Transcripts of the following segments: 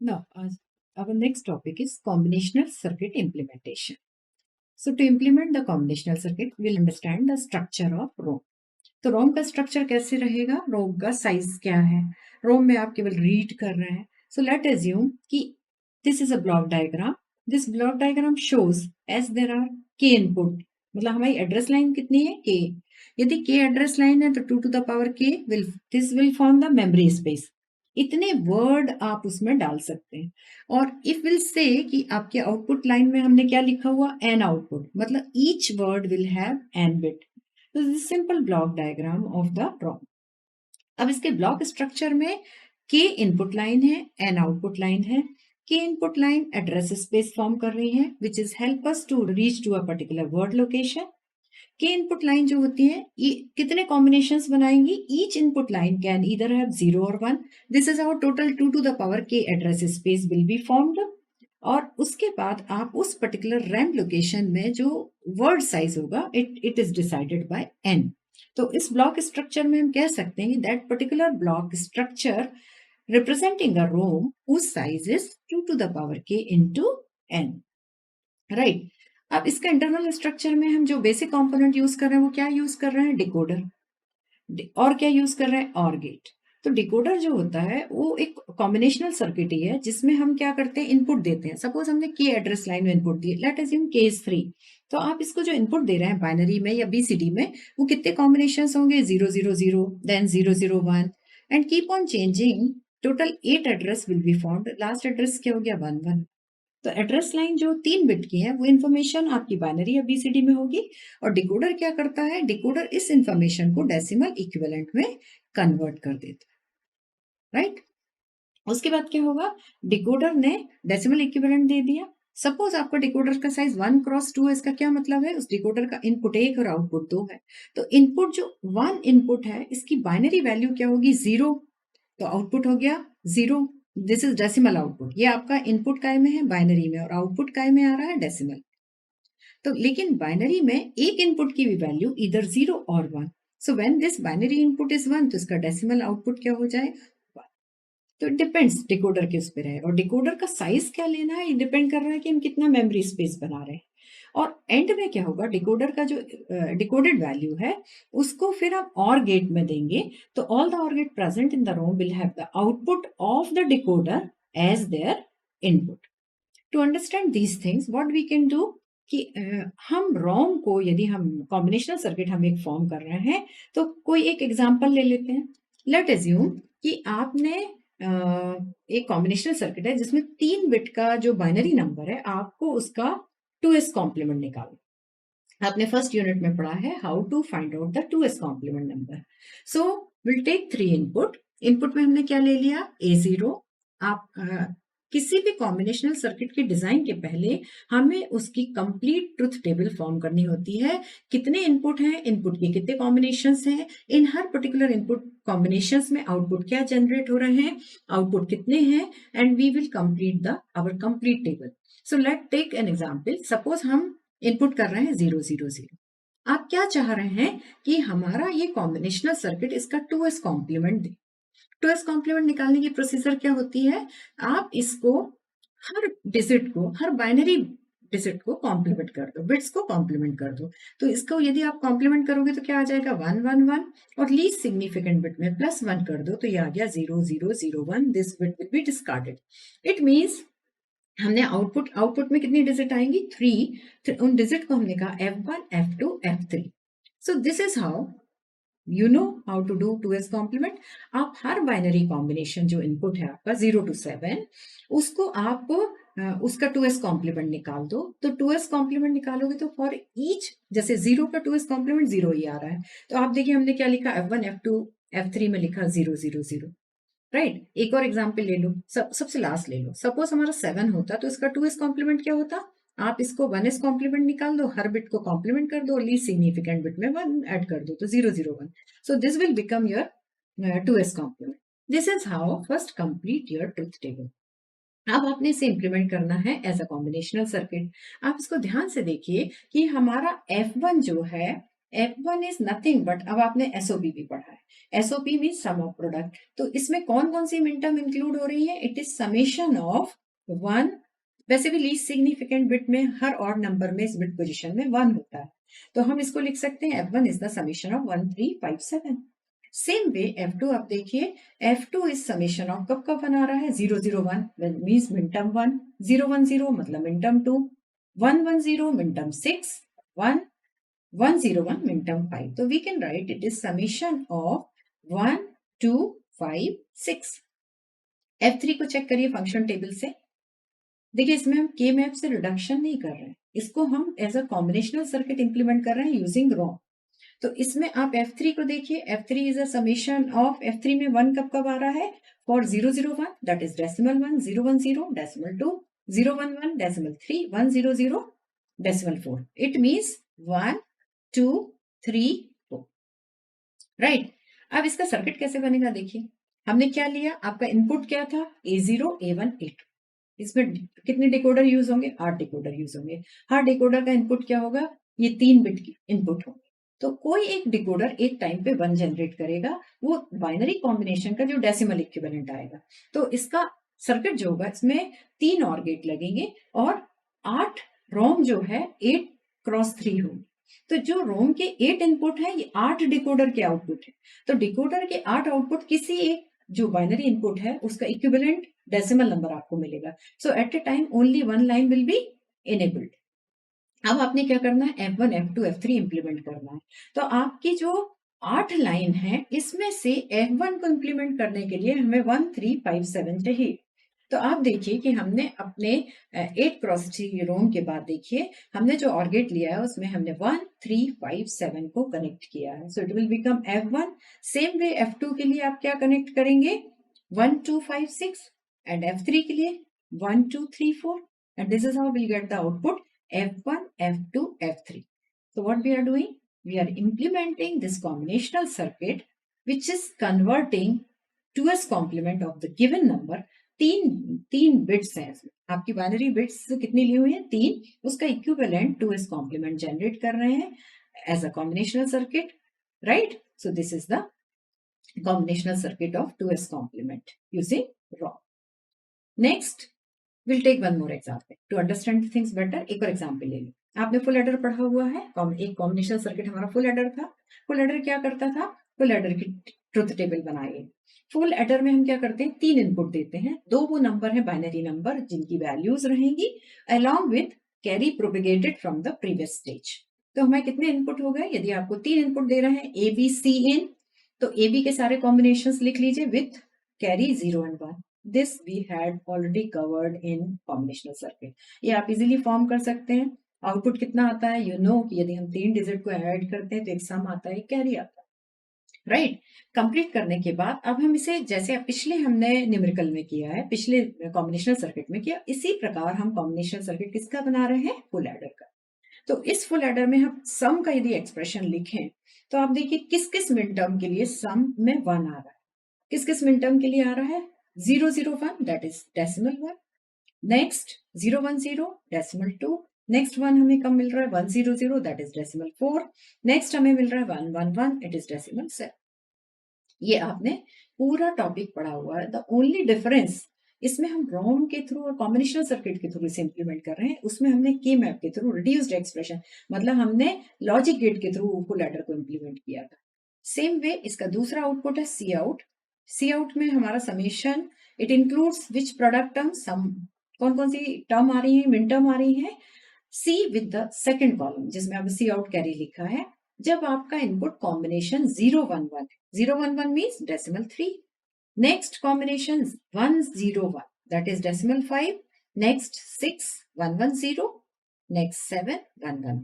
Now, our next topic is combinational circuit implementation. So, to implement the combinational circuit, we'll understand the structure of ROM. तो रोम का structure कैसे रहेगा, रोम का size क्या है, रोम में आप केवल रीड कर रहे हैं. सो लेट एज्यूम कि this is a block diagram. This block diagram shows as there are k input, मतलब हमारी एड्रेस लाइन कितनी है, के. यदि के एड्रेस लाइन है तो 2 to the power k will this will form the memory space. इतने वर्ड आप उसमें डाल सकते हैं. और इफ विल से कि आपके आउटपुट लाइन में हमने क्या लिखा हुआ, एन आउटपुट, मतलब each word will have N bit. तो this simple block diagram of the ROM. अब इसके ब्लॉक स्ट्रक्चर में के इनपुट लाइन है, एन आउटपुट लाइन है. K input line address space form कर रही है which is help us to reach to a particular word location. K input line जो होती है ये कितने कॉम्बिनेशंस बनाएंगी, each input line can either have 0 और 1. This is our total 2 to the power k address space will be formed. और उसके बाद आप उस पर्टिकुलर रैम लोकेशन में जो वर्ड साइज होगा it is decided by N. तो इस ब्लॉक स्ट्रक्चर में हम कह सकते हैं that particular block structure representing a ROM whose size is 2 to the power k into n. Right. अब इसका इंटरनल स्ट्रक्चर में हम जो बेसिक कंपोनेंट यूज कर रहे हैं वो क्या यूज कर रहे हैं, डिकोडर. और क्या यूज कर रहे हैं, और गेट. तो डिकोडर जो होता है वो एक कॉम्बिनेशनल सर्किट ही है जिसमें हम क्या करते हैं, इनपुट देते हैं. सपोज हमने के एड्रेस लाइन में इनपुट दिए, लेट अज्यूम के इज 3. तो आप इसको जो इनपुट दे रहे हैं बाइनरी में या बीसीडी में, वो कितने कॉम्बिनेशन होंगे, 000, then 001 and keep on changing. Total 8 address will be formed. Last address क्या हो गया, 11. तो एड्रेस लाइन जो 3 बिट की है वो इन्फॉर्मेशन आपकी बाइनरी या बीसीडी में होगी. और डिकोडर क्या करता है, डिकोडर इस इंफॉर्मेशन को डेसिमल इक्विवेलेंट में कन्वर्ट कर देता है. राइट. उसके बाद क्या होगा, डिकोडर ने डेसिमल इक्विवेलेंट दे दिया. सपोज आपका डिकोडर का साइज 1x2 है. इसका क्या मतलब है, उस डिकोडर का इनपुट 1 और आउटपुट 2 है. तो इनपुट जो 1 इनपुट है इसकी बाइनरी वैल्यू क्या होगी, 0. तो आउटपुट हो गया 0. This is decimal output. ये आपका इनपुट काय में है, बाइनरी में, और आउटपुट काय में आ रहा है, डेसिमल. तो लेकिन बाइनरी में एक इनपुट की भी वैल्यू इधर 0 और 1. So when this binary input is 1 तो इसका डेसिमल आउटपुट क्या हो जाए, 1. तो डिपेंड्स डिकोडर के उस पर है. और डिकोडर का साइज क्या लेना है, ये डिपेंड कर रहा है कि हम कितना मेमोरी स्पेस बना रहे हैं. और एंड में क्या होगा, डिकोडर का जो डिकोडेड वैल्यू है उसको फिर हम और गेट में देंगे. तो all the OR gate present in the ROM will have the output of the decoder as their input. To understand these things what we can do कि हम रोम को, यदि हम कॉम्बिनेशनल सर्किट हम एक फॉर्म कर रहे हैं तो कोई एक एग्जांपल ले लेते हैं. लेट एज्यूम कि आपने एक कॉम्बिनेशनल सर्किट है जिसमें 3 बिट का जो बाइनरी नंबर है आपको उसका 2s कॉम्प्लीमेंट निकालना. आपने फर्स्ट यूनिट में पढ़ा है how to find out the 2s complement number. So will take 3 input. Input में हमने क्या ले लिया, A0. आप किसी भी कॉम्बिनेशनल सर्किट के डिजाइन के पहले हमें उसकी कंप्लीट ट्रुथ टेबल फॉर्म करनी होती है. कितने इनपुट हैं, इनपुट के कितने कॉम्बिनेशंस हैं, इन हर पर्टिकुलर इनपुट कॉम्बिनेशंस में आउटपुट क्या जनरेट हो रहे हैं, आउटपुट कितने हैं, and we will complete the our complete table. So let take an example. Suppose हम इनपुट कर रहे हैं 000. आप क्या चाह रहे हैं कि हमारा ये कॉम्बिनेशनल सर्किट इसका 2s कॉम्प्लीमेंट दे. 2s कॉम्प्लीमेंट निकालने की प्रोसीजर क्या होती है, आप इसको हर डिजिट को, हर बाइनरी डिजिट को कॉम्प्लीमेंट कर दो, बिट्स को कॉम्प्लीमेंट कर दो. तो इसको यदि आप कॉम्प्लीमेंट करोगे तो क्या आ जाएगा, 111. और लीस्ट सिग्निफिकेंट बिट में +1 कर दो तो ये आ गया 0001. This bit will be discarded. It means हमने आउटपुट में कितनी डिजिट आएंगी, 3. उन डिजिट को हमने कहा F1 F2 F3. So this is how you know how to do 2s complement. आप हर बाइनरी कॉम्बिनेशन जो इनपुट है आपका 0 to 7, उसको आप उसका 2s कॉम्प्लीमेंट निकाल दो. तो 2s कॉम्प्लीमेंट निकालोगे तो फॉर ईच, जैसे 0 का 2s कॉम्प्लीमेंट 0 ही आ रहा है. तो आप देखिए हमने क्या लिखा, F1 F2 F3 में लिखा 000. राइट. एक और एग्जाम्पल ले लो, सबसे लास्ट ले लो. सपोज हमारा 7 होता तो इसका 2s कॉम्प्लीमेंट क्या होता, आप इसको 1s कॉम्प्लीमेंट निकाल दो, हर बिट को कॉम्प्लीमेंट कर दो, लीस्ट सिग्निफिकेंट बिट में 1 ऐड कर दो तो 001. So this will become your 2s complement. This is how first complete your truth table. अब आपने इसे इंप्लीमेंट करना है एज अ कॉम्बिनेशनल सर्किट. आप इसको ध्यान से देखिए कि हमारा F1 जो है F1 इज नथिंग बट, अब आपने एसओपी भी पढ़ा है, SOP mean sum of product, तो इसमें कौन कौन सी मिनटर्म इंक्लूड हो रही है? It is summation of one, वैसे भी लीस्ट सिग्निफिकेंट बिट में हर और नंबर में इस बिट पोजीशन में वन होता है, तो हम इसको लिख सकते हैं F1 is the summation of 1357। Same way F2 आप देखिए, F2 इज समेशन ऑफ, कब कब वन आ रहा है? 001 मीन्स मिनटर्म 1, 010 मतलब मिनटर्म 2, 110 मिनटर्म 6, 101 मिनटर्म 5, तो we can write it is summation of 1 2 5 6। F3 को चेक करिए फंक्शन टेबल से, देखिए इसमें हम के मैप से रिडक्शन नहीं कर रहे हैं, इसको हम as a combinational circuit implement कर रहे हैं यूजिंग रोम। तो इसमें आप F3 को देखिए, F3 is a summation of, F3 में 1 कब कब आ रहा है? For 001 that is decimal 1, 010 decimal 2, 011 decimal 3, 100 decimal 4, it means 1 2 3 4, right. अब इसका सर्किट कैसे बनेगा देखिए, हमने क्या लिया, आपका इनपुट क्या था? A0 A1 A2, इसमें कितने डिकोडर यूज होंगे? 8 डिकोडर यूज होंगे। हर डिकोडर का इनपुट क्या होगा? ये 3 बिट की इनपुट होंगे, तो कोई एक डिकोडर एक टाइम पे 1 जनरेट करेगा, वो बाइनरी कॉम्बिनेशन का जो डेसिमल इक्विवेलेंट आएगा। तो इसका सर्किट जो होगा, इसमें 3 और गेट लगेंगे और 8 रोम जो है 8 क्रॉस 3 होंगे। तो जो रोम के 8 इनपुट है, ये 8 डिकोडर के आउटपुट है, तो डिकोडर के 8 आउटपुट किसी एक जो बाइनरी इनपुट है उसका इक्विवेलेंट डेसिमल नंबर आपको मिलेगा। So at a time only one line will be enabled. अब आपने क्या करना है? F1 F2 F3 इंप्लीमेंट करना है। तो आपकी जो 8 लाइन है, इसमें से F1 को इंप्लीमेंट करने के लिए हमें 1357 चाहिए। तो आप देखिए कि हमने अपने 8 क्रॉस 3 रोम के बाद देखिए हमने जो और गेट लिया है उसमें हमने 1357 को कनेक्ट किया है, so it will become F1। Same way F2 के लिए आप क्या कनेक्ट करेंगे? 1256, एंड F3 के लिए 1234, and this is how we'll get the output F1 F2 F3। so what we are doing, we are implementing this combinational circuit which is converting 2s complement of the given number। तीन bits हैं इसमें, आपकी binary bits कितनी ली हुई है? 3, उसका equivalent 2s complement generate कर रहे हैं as a combinational circuit, right. So this is the combinational circuit of 2s complement using ROM। Next, we'll take one more example to understand things better। एक और example ले लो, आपने full adder पढ़ा हुआ है, एक कॉम्बिनेशनल सर्किट हमारा full adder था। फुल एडर क्या करता था? फुल एडर की ट्रुथ टेबल बनाइए। फुल एडर में हम क्या करते हैं? 3 इनपुट देते हैं, 2 वो नंबर है बाइनरी नंबर जिनकी वैल्यूज रहेंगी along with carry propagated from the previous stage. तो हमें कितने इनपुट हो गए? यदि आपको 3 इनपुट दे रहे हैं ए बी सी इन, तो ए बी के सारे कॉम्बिनेशन लिख लीजिए with carry 0 and 1। This we had already covered in combinational circuit. ये आप इजीली फॉर्म कर सकते हैं। आउटपुट कितना आता है? यू नो कि यदि हम 3 डिजिट को ऐड करते हैं तो एक सम आता है, एक कैरी आता है, राइट। कंप्लीट करने के बाद अब हम इसे, जैसे पिछले हमने न्यूमेरिकल में किया है, पिछले कॉम्बिनेशनल सर्किट में किया, इसी प्रकार हम कॉम्बिनेशनल सर्किट किसका बना रहे हैं? फुल एडर का। तो इस फुल एडर में हम सम का यदि एक्सप्रेशन लिखें तो आप देखिए किस किस मिन टर्म के लिए सम में 1 आ रहा है, किस किस मिन टर्म के लिए आ रहा है? 001 that is decimal 1, next 010 decimal 2, next 1 हमें कब मिल रहा है? 100 दैट इज डेसिमल 4, नेक्स्ट हमें मिल रहा है 111 इट इज डेसिमल 7। ये आपने पूरा टॉपिक पढ़ा हुआ है। द ओनली डिफरेंस इसमें हम रोम के थ्रू और कॉम्बिनेशनल सर्किट के थ्रू इसे इंप्लीमेंट कर रहे हैं, उसमें हमने के मैप के थ्रू रिड्यूस्ड एक्सप्रेशन, मतलब हमने लॉजिक गेट के थ्रू फुल एडर को इंप्लीमेंट किया था। सेम वे इसका दूसरा आउटपुट है सी आउट। सी आउट में हमारा summation, it includes which product term, sum कौन कौन सी टर्म आ रही है? मिन टर्म आ रही है। सी विद द सेकेंड कॉलम जिसमें अब सी आउट कैरी लिखा है, जब आपका इनपुट कॉम्बिनेशन 011 है, 011 means decimal 3, next combination 101 that is decimal 5, next 6 110, next 7 111।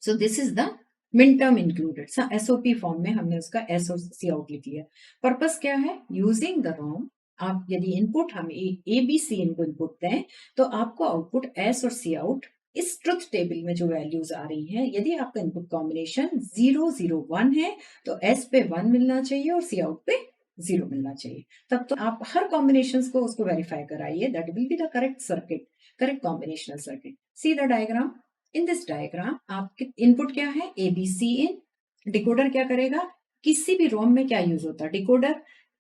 so this is the min term included। SOP form में हमने उसका SOC आउट लिख लिया। पर्पस क्या है? यूजिंग द रोम आप यदि इनपुट हम ए बी सी इनको इनपुट दें तो आपको आउटपुट एस और सी आउट इस ट्रुथ टेबल में जो वैल्यूज आ रही हैं, यदि आपका इनपुट कॉम्बिनेशन 001 है तो एस पे 1 मिलना चाहिए और सी आउट पे 0 मिलना चाहिए। तब तो आप हर कॉम्बिनेशन को उसको वेरीफाई कराइए, that will be the correct circuit, correct combinational circuit. See the diagram. In this diagram आपके इनपुट क्या है, ABC इन। डिकोडर क्या करेगा, किसी भी रोम में क्या यूज होता है,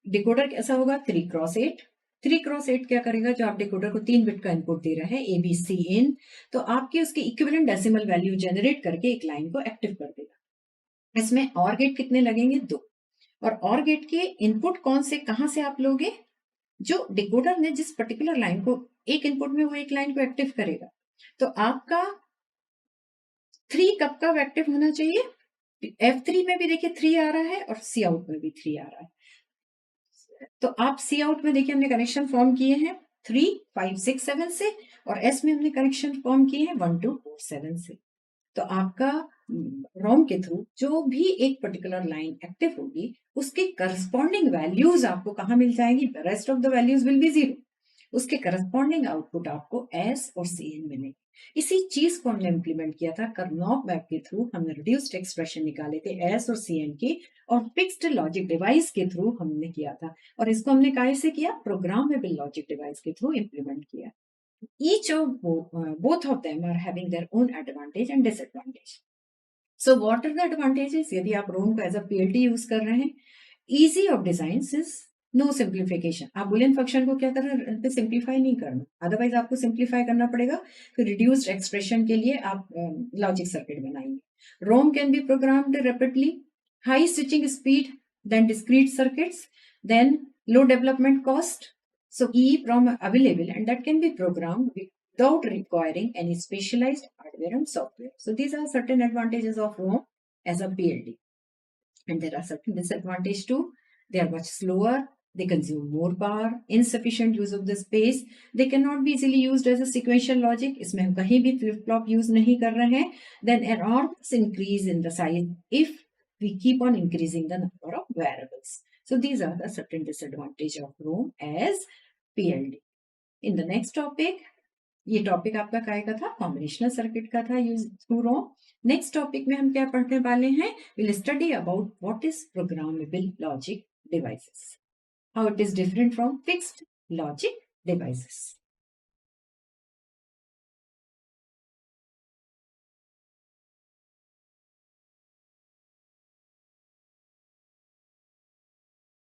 डिकोडर कैसा होगा, 3x8। 3x8 क्या करेगा, जो आप डिकोडर को 3 बिट का इनपुट दे रहे हैं ABC इन, तो आपके उसके इक्विवेलेंट डेसिमल वैल्यू जनरेट करके एक लाइन को एक्टिव कर देगा। इसमें और गेट कितने लगेंगे, 2। और गेट के इनपुट कौन से कहां से आप लोगे, जो डिकोडर ने जिस पर्टिकुलर लाइन को एक इनपुट में वो एक लाइन को एक्टिव करेगा। तो आपका 3 कब का एक्टिव होना चाहिए, F3 में भी देखिए 3 आ रहा है और सी आउट में भी 3 आ रहा है। तो आप सी आउट में देखिए हमने कनेक्शन फॉर्म किए हैं 3, 5, 6, 7 से, और एस में हमने कनेक्शन फॉर्म किए हैं 1, 2, 4, 7 से। तो आपका रोम के थ्रू जो भी एक पर्टिकुलर लाइन एक्टिव होगी उसके करस्पॉन्डिंग वैल्यूज आपको कहाँ मिल जाएंगी, rest of the values will be 0। उसके करस्पॉन्डिंग आउटपुट आपको एस और सी एन मिलेंगे। इसी चीज को हमने इंप्लीमेंट किया था कर्नॉग मैप के थ्रू। हमने रिड्यूस्ड एक्सप्रेशन निकाले थे एस और सी एन के, और फिक्स्ड लॉजिक डिवाइस के थ्रू हमने किया था। और इसको हमने कैसे किया, प्रोग्रामेबल लॉजिक डिवाइस के थ्रू इंप्लीमेंट किया। Each of both of them are having their own advantage and disadvantage. So what are the advantages? यदि आप रोम का एज अ PLT यूज कर रहे हैं, easy of design is no simplification। आप Boolean function को क्या करना, सिंप्लीफाई नहीं करना, अदरवाइज आपको सिंप्लीफाई करना पड़ेगा। फिर रिड्यूस्ड एक्सप्रेशन के लिए आप लॉजिक सर्किट बनाएंगे। ROM can be programmed rapidly, high switching speed than discrete circuits, then low development cost, so EEPROM available, and that can be programmed without requiring any specialized hardware and software. So these are certain advantages of ROM as a PLD. And there are certain disadvantages too. They are much slower, they consume more power, insufficient use of the space, they cannot be easily used as a sequential logic, इसमें हम कहीं भी flip flop use नहीं कर रहे हैं। Then enormous increase in the size if we keep on increasing the number of variables. So these are the certain disadvantage of ROM as PLD. In the next topic, ये topic आपका काय का था, combinational circuit का था use through रोम। Next topic में हम क्या पढ़ने वाले हैं, will study about what is programmable logic devices, how it is different from fixed logic devices.